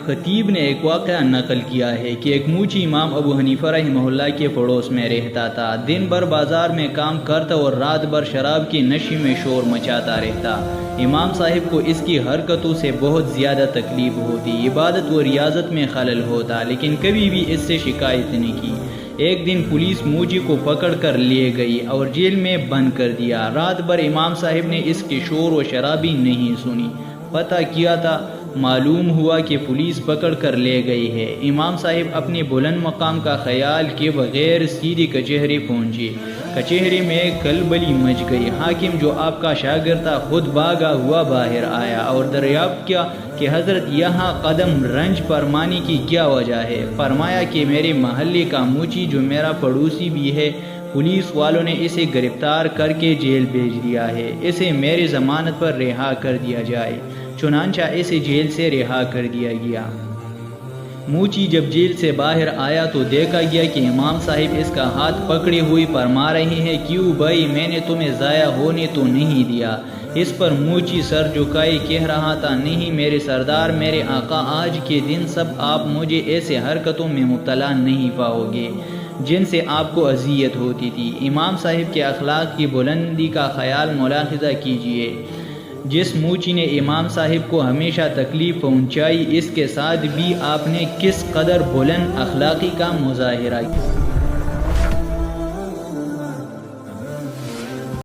خطیب نے ایک واقعہ نقل کیا ہے کہ ایک موچی امام ابو حنیفہ رحمہ اللہ کے پڑوس میں رہتا تھا۔ دن بھر بازار میں کام کرتا اور رات بھر شراب کی نشے میں شور مچاتا رہتا۔ امام صاحب کو اس کی حرکتوں سے بہت زیادہ تکلیف ہوتی، عبادت و ریاضت میں خلل ہوتا، لیکن کبھی بھی اس سے شکایت نہیں کی۔ ایک دن پولیس موچی کو پکڑ کر لے گئی اور جیل میں بند کر دیا۔ رات بھر امام صاحب نے اس کے شور و شرابی نہیں سنی۔ پتہ کیا تھا، معلوم ہوا کہ پولیس پکڑ کر لے گئی ہے۔ امام صاحب اپنے بلند مقام کا خیال کے بغیر سیدھی کچہری پہنچے۔ کچہری میں کھلبلی مچ گئی۔ حاکم جو آپ کا شاگرد تھا خود بھاگا ہوا باہر آیا اور دریافت کیا کہ حضرت یہاں قدم رنج فرمانے کی کیا وجہ ہے؟ فرمایا کہ میرے محلے کا موچی جو میرا پڑوسی بھی ہے، پولیس والوں نے اسے گرفتار کر کے جیل بھیج دیا ہے، اسے میری ضمانت پر رہا کر دیا جائے۔ چنانچہ اسے جیل سے رہا کر دیا گیا۔ موچی جب جیل سے باہر آیا تو دیکھا گیا کہ امام صاحب اس کا ہاتھ پکڑے ہوئے فرما رہے ہیں، کیوں بھائی، میں نے تمہیں ضائع ہونے تو نہیں دیا؟ اس پر موچی سر جھکائے کہہ رہا تھا، نہیں میرے سردار، میرے آقا، آج کے دن سب آپ مجھے ایسے حرکتوں میں مبتلا نہیں پاؤ گے جن سے آپ کو اذیت ہوتی تھی۔ امام صاحب کے اخلاق کی بلندی کا خیال ملاحظہ کیجیے۔ جس موچی نے امام صاحب کو ہمیشہ تکلیف پہنچائی، اس کے ساتھ بھی آپ نے کس قدر بلند اخلاقی کا مظاہرہ کیا۔